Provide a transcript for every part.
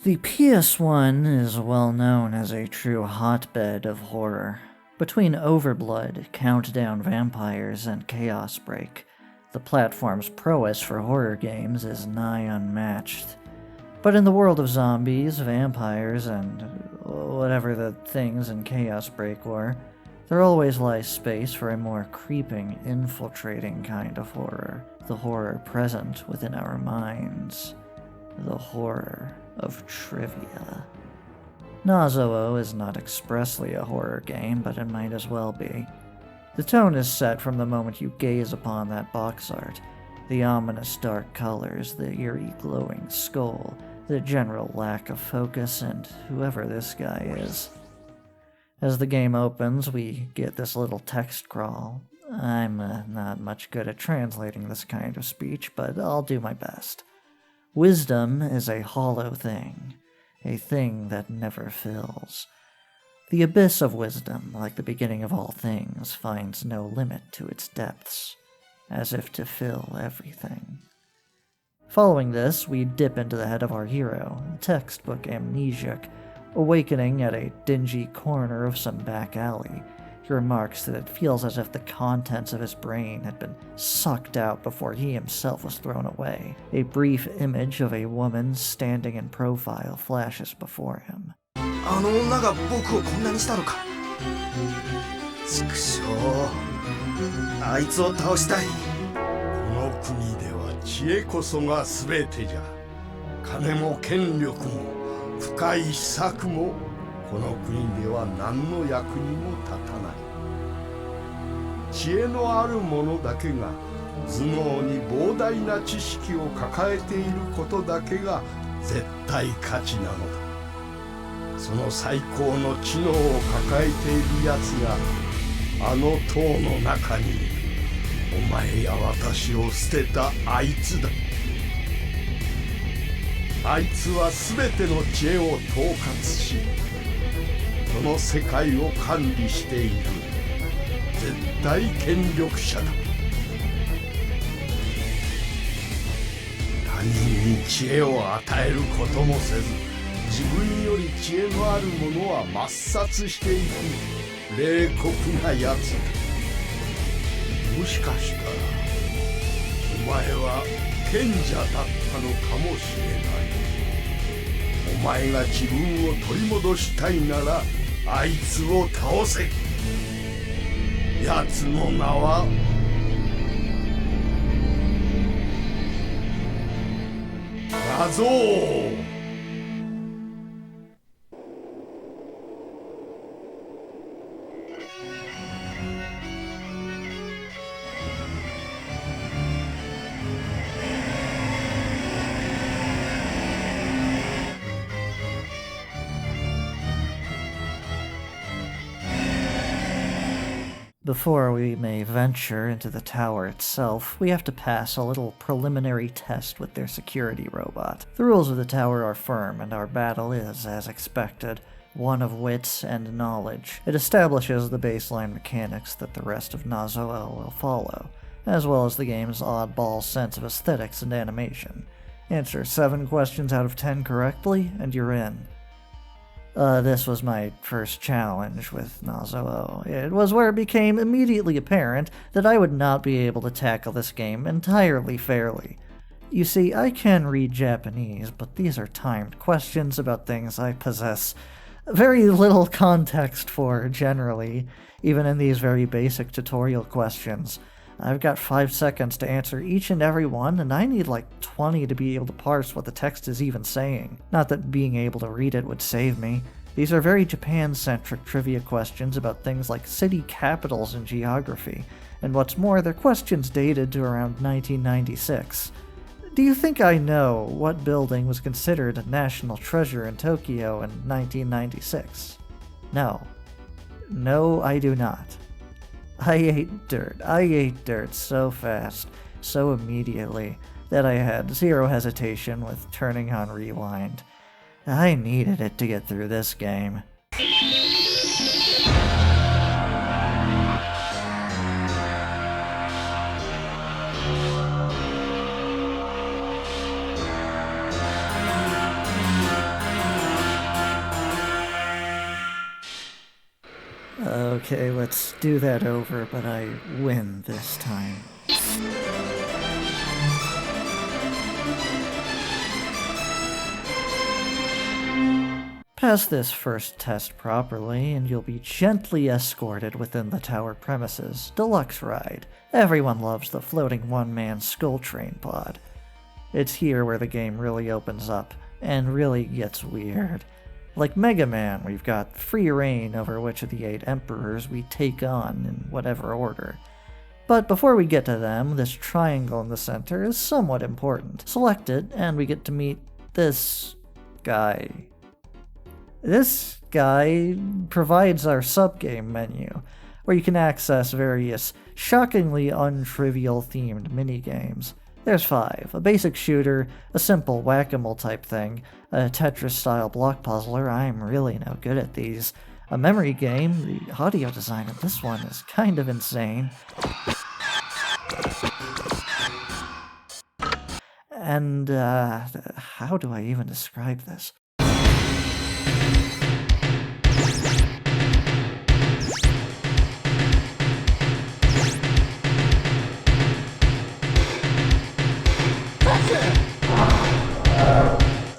The PS1 is well known as a true hotbed of horror. Between Overblood, Countdown Vampires, and Chaos Break, the platform's prowess for horror games is nigh unmatched. But in the world of zombies, vampires, and whatever the things in Chaos Break were, there always lies space for a more creeping, infiltrating kind of horror. The horror present within our minds. The horror of trivia. Nazo-Oh is not expressly a horror game, but it might as well be. The tone is set from the moment you gaze upon that box art. The ominous dark colors, the eerie glowing skull, the general lack of focus, and whoever this guy is. As the game opens, we get this little text crawl. I'm not much good at translating this kind of speech, but I'll do my best. Wisdom is a hollow thing, a thing that never fills. The abyss of wisdom, like the beginning of all things, finds no limit to its depths, as if to fill everything. Following this, we dip into the head of our hero, textbook amnesiac, awakening at a dingy corner of some back alley. He remarks that it feels as if the contents of his brain had been sucked out before he himself was thrown away. A brief image of a woman standing in profile flashes before him. あの女が僕をこんなにしたのか。畜生。あいつを倒したい。この国では知恵こそが全てじゃ。金も権力も深い秘策もこの国では何の役にも立たない。知恵のある者だけが頭脳に膨大な知識を抱えていることだけが絶対価値なのだ。その最高の知能を抱えているやつがあの塔の中にいる。お前や私を捨てたあいつだ。あいつは全ての知恵を統括し、この世界を管理している絶対権力者だ。他人に知恵を与えることもせず、自分より知恵のある者は抹殺していく冷酷なやつだ。もしかしたらお前は賢者だったのかもしれない。お前が自分を取り戻したいならあいつを倒せ。奴の名はNazo-Oh。Before we may venture into the tower itself, we have to pass a little preliminary test with their security robot. The rules of the tower are firm, and our battle is, as expected, one of wits and knowledge. It establishes the baseline mechanics that the rest of Nazo-Oh will follow, as well as the game's oddball sense of aesthetics and animation. Answer 7 questions out of 10 correctly, and you're in. This was my first challenge with Nazo-Oh. It was where it became immediately apparent that I would not be able to tackle this game entirely fairly. You see, I can read Japanese, but these are timed questions about things I possess very little context for, generally, even in these very basic tutorial questions. I've got 5 seconds to answer each and every one, and I need like 20 to be able to parse what the text is even saying. Not that being able to read it would save me. These are very Japan-centric trivia questions about things like city capitals and geography, and what's more, they're questions dated to around 1996. Do you think I know what building was considered a national treasure in Tokyo in 1996? No. No, I do not. I ate dirt so fast, so immediately, that I had zero hesitation with turning on rewind. I needed it to get through this game. Okay, let's do that over, but I win this time. Pass this first test properly, and you'll be gently escorted within the tower premises. Deluxe ride. Everyone loves the floating one-man skull train pod. It's here where the game really opens up, and really gets weird. Like Mega Man, we've got free reign over which of the 8 emperors we take on in whatever order. But before we get to them, this triangle in the center is somewhat important. Select it, and we get to meet this guy. This guy provides our subgame menu, where you can access various shockingly untrivial themed minigames. There's 5, a basic shooter, a simple whack-a-mole type thing, a Tetris-style block puzzler, I'm really no good at these, a memory game, the audio design of this one is kind of insane, and how do I even describe this?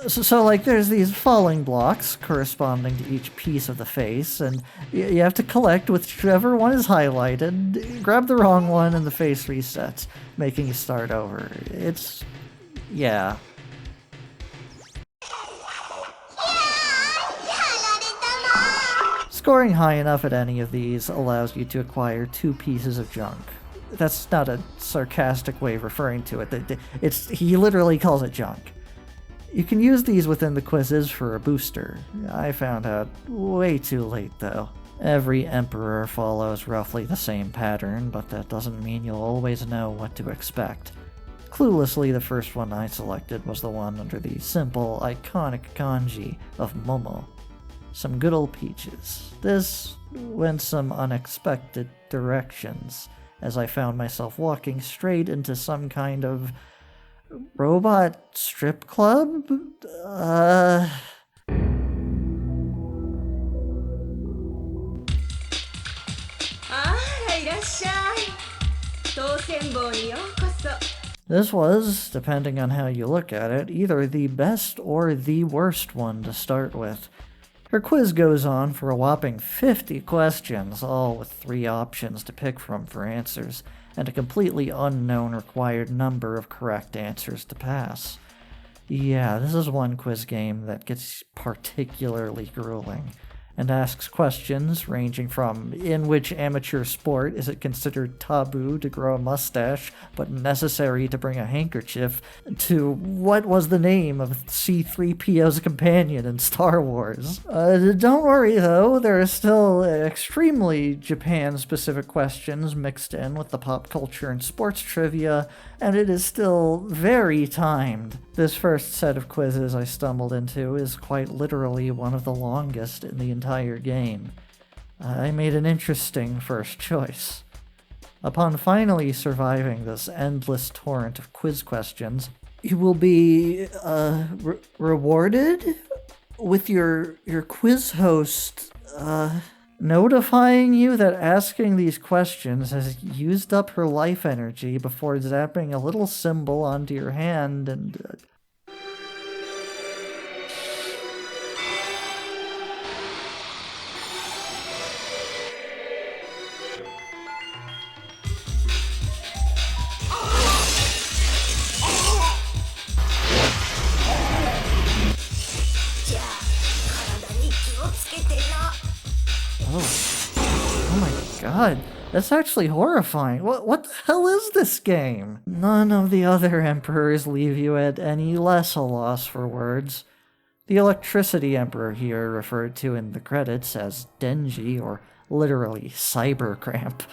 So, like, there's these falling blocks corresponding to each piece of the face, and you have to collect whichever one is highlighted, grab the wrong one, and the face resets, making you start over. It's... yeah. Scoring high enough at any of these allows you to acquire 2 pieces of junk. That's not a sarcastic way of referring to it. He literally calls it junk. You can use these within the quizzes for a booster. I found out way too late, though. Every emperor follows roughly the same pattern, but that doesn't mean you'll always know what to expect. Cluelessly, the first one I selected was the one under the simple, iconic kanji of Momo. Some good old peaches. This went some unexpected directions, as I found myself walking straight into some kind of robot strip club? This was, depending on how you look at it, either the best or the worst one to start with. Her quiz goes on for a whopping 50 questions, all with 3 options to pick from for answers, and a completely unknown required number of correct answers to pass. Yeah, this is one quiz game that gets particularly grueling, and asks questions ranging from in which amateur sport is it considered taboo to grow a mustache but necessary to bring a handkerchief, to what was the name of C-3PO's companion in Star Wars. Don't worry though, there are still extremely Japan-specific questions mixed in with the pop culture and sports trivia, and it is still very timed. This first set of quizzes I stumbled into is quite literally one of the longest in the entire game. I made an interesting first choice. Upon finally surviving this endless torrent of quiz questions, you will be rewarded with your quiz host notifying you that asking these questions has used up her life energy before zapping a little symbol onto your hand and... Oh my god, that's actually horrifying. What the hell is this game? None of the other emperors leave you at any less a loss for words. The electricity emperor here, referred to in the credits as Denji, or literally Cybercramp,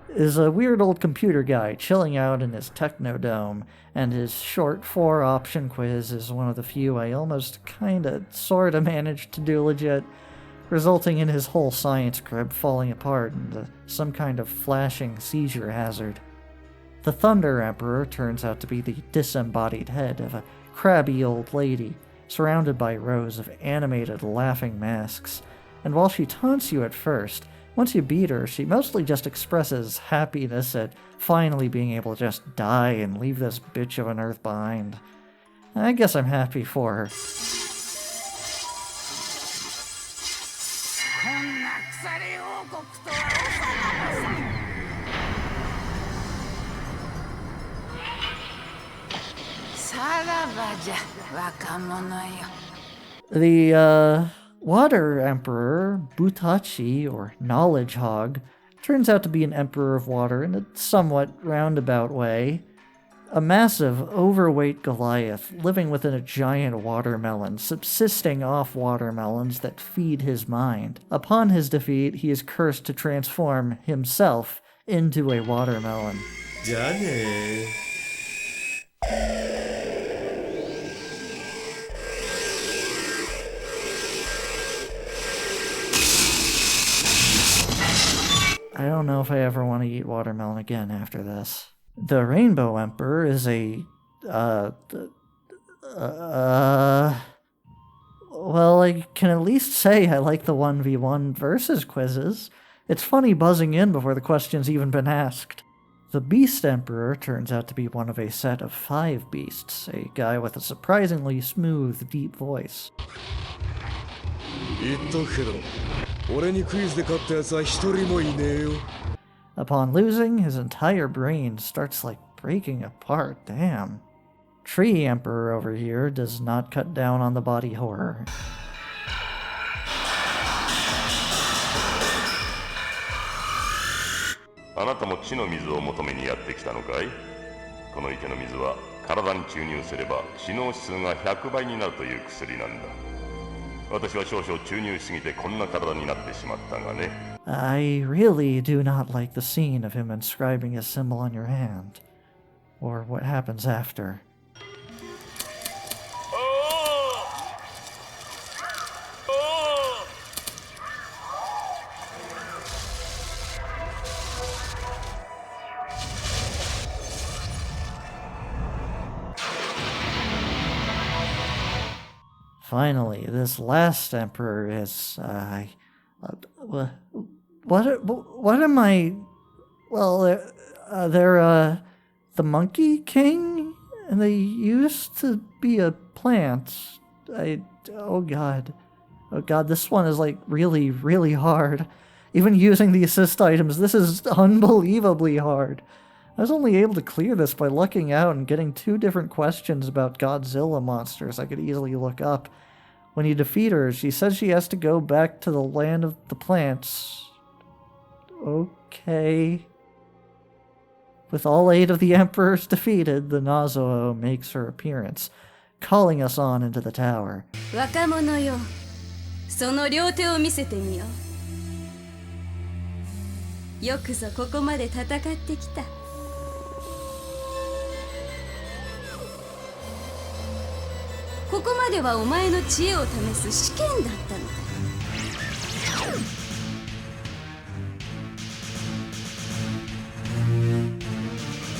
is a weird old computer guy chilling out in his technodome, and his short 4-option quiz is one of the few I almost sorta managed to do legit, resulting in his whole science crib falling apart into some kind of flashing seizure hazard. The Thunder Emperor turns out to be the disembodied head of a crabby old lady, surrounded by rows of animated laughing masks, and while she taunts you at first, Once you beat her, she mostly just expresses happiness at finally being able to just die and leave this bitch of an earth behind. I guess I'm happy for her. The, Water Emperor, Butachi, or Knowledge Hog, turns out to be an emperor of water in a somewhat roundabout way. A massive, overweight Goliath living within a giant watermelon, subsisting off watermelons that feed his mind. Upon his defeat, he is cursed to transform himself into a watermelon. Johnny. I don't know if I ever want to eat watermelon again after this. The Rainbow Emperor is a, well, I can at least say I like the 1v1 versus quizzes. It's funny buzzing in before the question's even been asked. The Beast Emperor turns out to be one of a set of 5 beasts, a guy with a surprisingly smooth, deep voice. Upon losing, his entire brain starts like breaking apart, damn. Tree Emperor over here does not cut down on the body horror. あなたも地の水を求めにやってきたのかい？この池の水は体に注入すれば死脳指数が100倍になるという薬なんだ。私は少々注入しすぎてこんな体になってしまったがね。I really do not like the scene of him inscribing his symbol on your hand. Or what happens after. Finally, this last emperor is, what am I, well, they're the Monkey King? And they used to be a plant. Oh god, this one is like really, really hard. Even using the assist items, this is unbelievably hard. I was only able to clear this by lucking out and getting 2 different questions about Godzilla monsters I could easily look up. When you defeat her, she says she has to go back to the land of the plants. Okay. With all 8 of the emperors defeated, the Nazo-Oh makes her appearance, calling us on into the tower. 若者よ、その両手を見せてみよう。よくぞここまで戦ってきた。ここまではお前の知恵を試す試験だったのだ。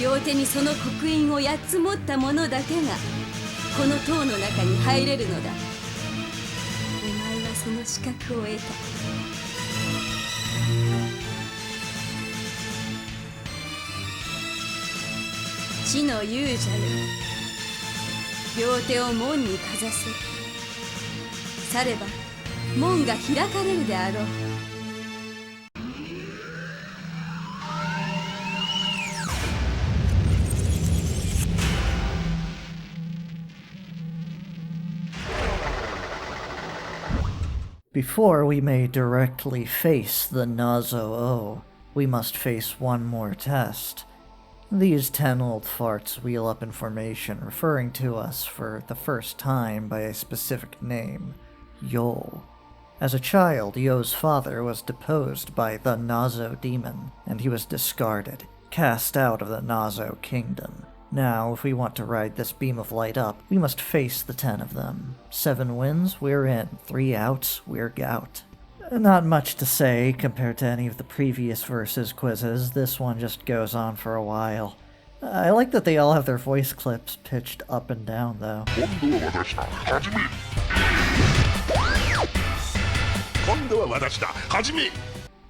両手にその刻印を8つ持った者だけがこの塔の中に入れるのだ。お前はその資格を得た。地の勇者よ、両手を門にかざせ。されば門が開かれるであろう。Before we may directly face the Nazo-Oh, we must face one more test. These 10 old farts wheel up information referring to us for the first time by a specific name, Yo. As a child, Yo's father was deposed by the Nazo demon, and he was discarded, cast out of the Nazo kingdom. Now, if we want to ride this beam of light up, we must face the 10 of them. 7 wins, we're in. 3 outs, we're out. Not much to say compared to any of the previous versus quizzes. This one just goes on for a while. I like that they all have their voice clips pitched up and down, though.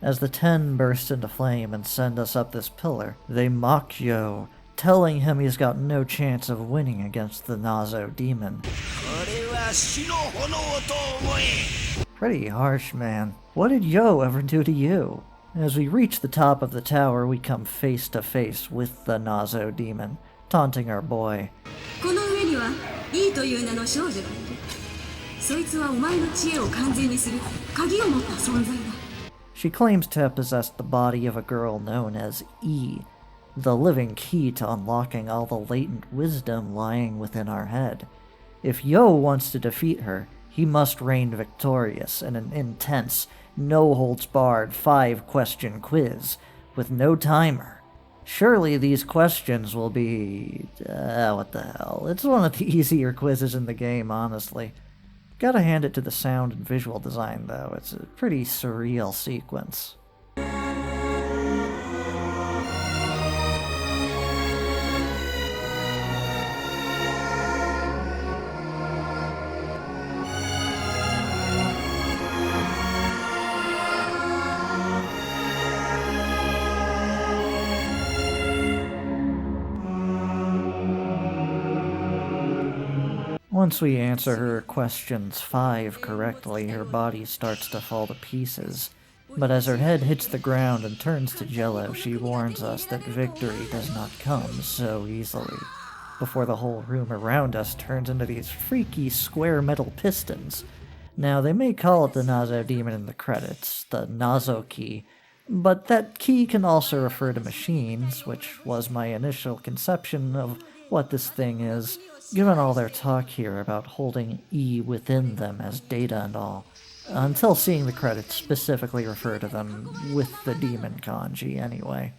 As the 10 burst into flame and send us up this pillar, they mock Yo, telling him he's got no chance of winning against the Nazo demon. Pretty harsh, man. What did Yo ever do to you? As we reach the top of the tower, we come face to face with the Nazo demon, taunting our boy. この上には E という名の少女がいる。そいつはお前の知恵を完全にする鍵を持った存在だ。She claims to have possessed the body of a girl known as E, the living key to unlocking all the latent wisdom lying within our head. If Yo wants to defeat her, he must reign victorious in an intense, no-holds-barred 5-question quiz with no timer. Surely these questions will be... what the hell. It's one of the easier quizzes in the game, honestly. Gotta hand it to the sound and visual design, though. It's a pretty surreal sequence. Once we answer her questions 5 correctly, her body starts to fall to pieces. But as her head hits the ground and turns to jello, she warns us that victory does not come so easily, before the whole room around us turns into these freaky square metal pistons. Now, they may call it the Nazo demon in the credits, the Nazo key, but that key can also refer to machines, which was my initial conception of what this thing is, given all their talk here about holding E within them as data and all, until seeing the credits specifically refer to them with the demon kanji anyway.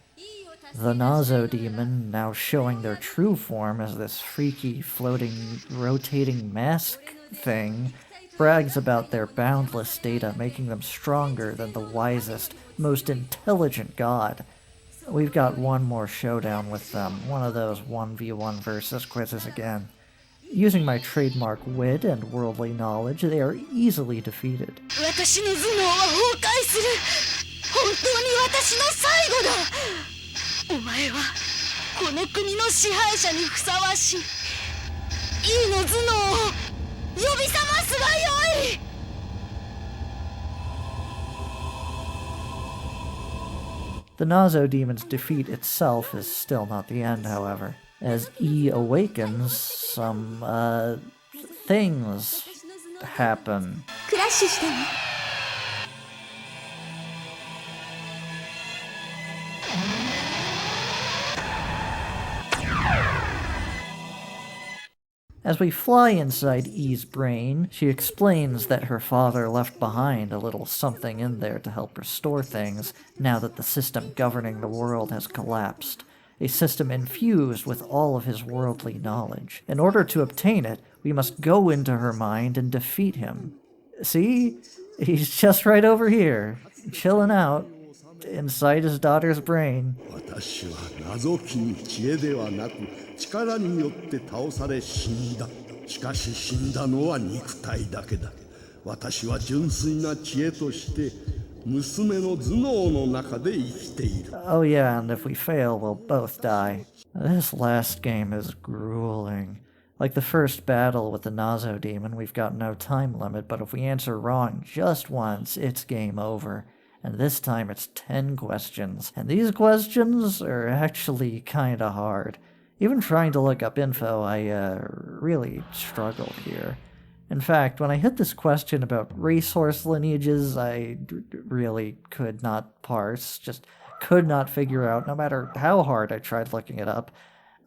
The Nazo demon, now showing their true form as this freaky, floating, rotating mask thing, brags about their boundless data making them stronger than the wisest, most intelligent god. We've got one more showdown with them, one of those 1v1 versus quizzes again. Using my trademark wit and worldly knowledge, they are easily defeated. 私の頭脳は崩壊する。本当に私の最後だ。お前はこの国の支配者にふさわしい。Eの頭脳を呼び覚ますがよい。The Nazo demon's defeat itself is still not the end, however. As E awakens, some, things happen. クラッシュしたわ。As we fly inside E's brain, she explains that her father left behind a little something in there to help restore things now that the system governing the world has collapsed. A system infused with all of his worldly knowledge. In order to obtain it, we must go into her mind and defeat him. See? He's just right over here, chilling out, inside his daughter's brain. 私は謎機に知恵ではなく力によって倒され死んだ。しかし死んだのは肉体だけだ。私は純粋な知恵として娘の頭脳の中で生きている。Oh yeah, and if we fail, we'll both die. This last game is grueling. Like the first battle with the Nazo demon, we've got no time limit, but if we answer wrong just once, it's game over. And this time it's 10 questions. And these questions are actually kinda hard. Even trying to look up info, I really struggled here. In fact, when I hit this question about racehorse lineages, I really could not parse, just could not figure out, no matter how hard I tried looking it up.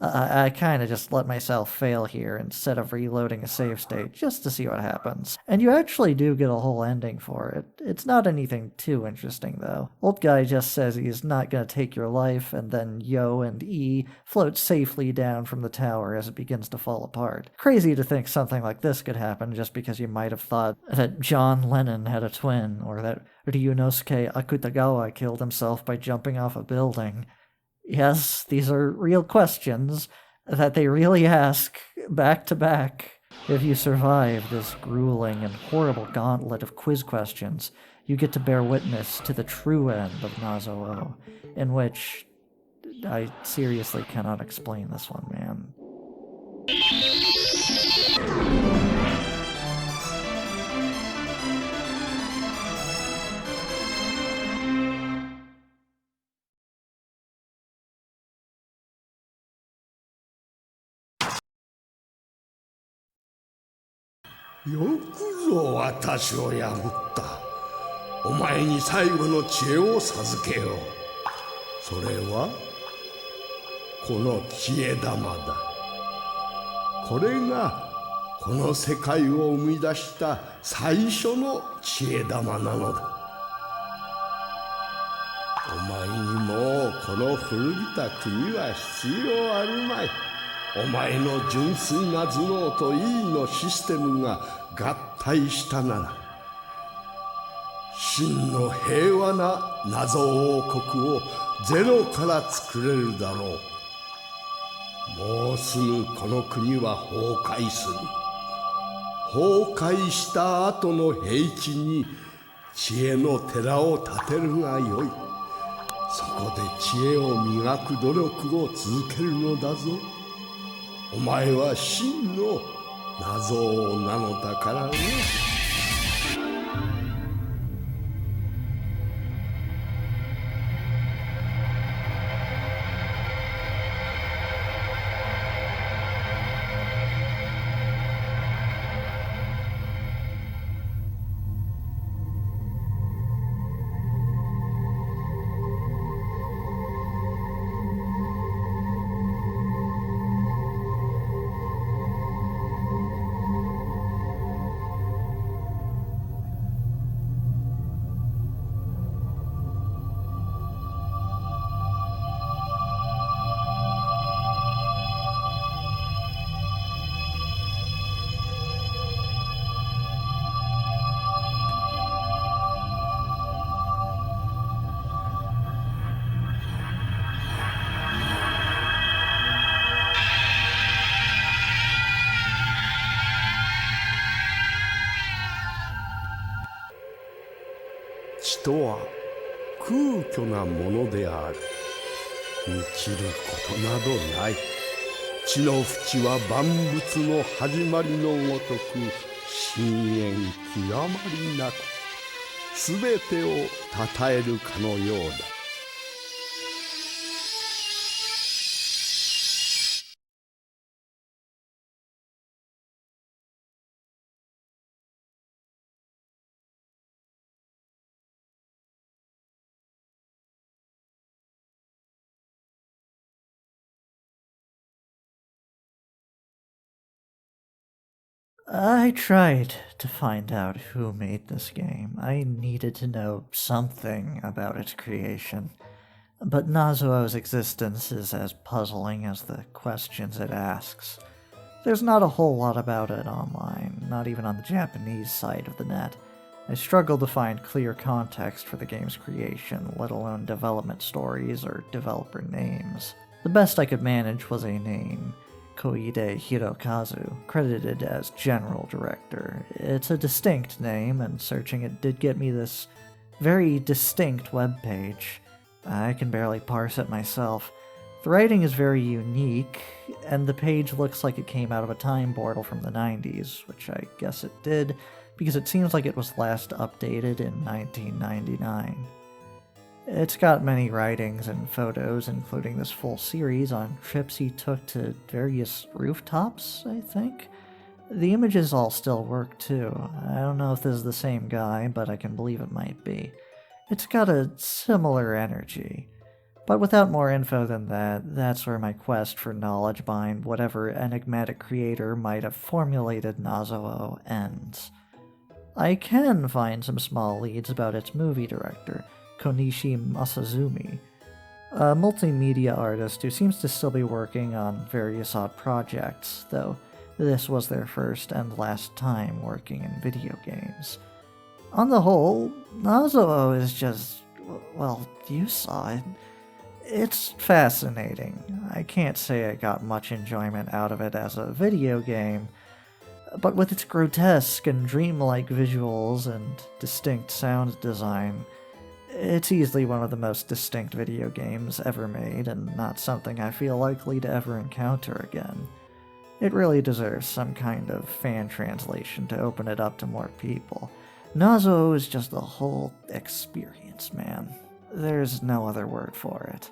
I kind of just let myself fail here instead of reloading a save state just to see what happens. And you actually do get a whole ending for it. It's not anything too interesting, though. Old guy just says he's not gonna take your life, and then Yo and E float safely down from the tower as it begins to fall apart. Crazy to think something like this could happen just because you might have thought that John Lennon had a twin, or that Ryunosuke Akutagawa killed himself by jumping off a building. Yes, these are real questions that they really ask back to back. If you survive this grueling and horrible gauntlet of quiz questions, you get to bear witness to the true end of Nazo-Oh, in which I seriously cannot explain this one, man. よくぞ私を破った。お前に最後の知恵を授けよう。それはこの知恵玉だ。これがこの世界を生み出した最初の知恵玉なのだ。お前にもうこの古びた国は必要あるまい。お前の純粋な頭脳と意のシステムが合体したなら、真の平和な謎王国をゼロから作れるだろう。もうすぐこの国は崩壊する。崩壊した後の平地に知恵の寺を建てるがよい。そこで知恵を磨く努力を続けるのだぞ。お前は真の謎王なのだからね。知とは空虚なものである。満ちることなどない。知の淵は万物の始まりのごとく深淵極まりなく、すべてをたたえるかのようだ。I tried to find out who made this game. I needed to know something about its creation. But Nazo-Oh's existence is as puzzling as the questions it asks. There's not a whole lot about it online, not even on the Japanese side of the net. I struggled to find clear context for the game's creation, let alone development stories or developer names. The best I could manage was a name, Koide Hirokazu, credited as General Director. It's a distinct name, and searching it did get me this very distinct webpage. I can barely parse it myself. The writing is very unique, and the page looks like it came out of a time portal from the 90s, which I guess it did, because it seems like it was last updated in 1999. It's got many writings and photos, including this full series on trips he took to various rooftops, I think. The images all still work too. I don't know if this is the same guy, but I can believe it might be. It's got a similar energy. But without more info than that, that's where my quest for knowledge behind whatever enigmatic creator might have formulated Nazo-Oh ends. I can find some small leads about its movie director, Konishi Masazumi, a multimedia artist who seems to still be working on various odd projects, though this was their first and last time working in video games. On the whole, Nazo-Oh is just, well, you saw it. It's fascinating. I can't say I got much enjoyment out of it as a video game, But with its grotesque and dreamlike visuals and distinct sound design, it's easily one of the most distinct video games ever made, and not something I feel likely to ever encounter again. It really deserves some kind of fan translation to open it up to more people. Nazo-Oh is just the whole experience, man. There's no other word for it.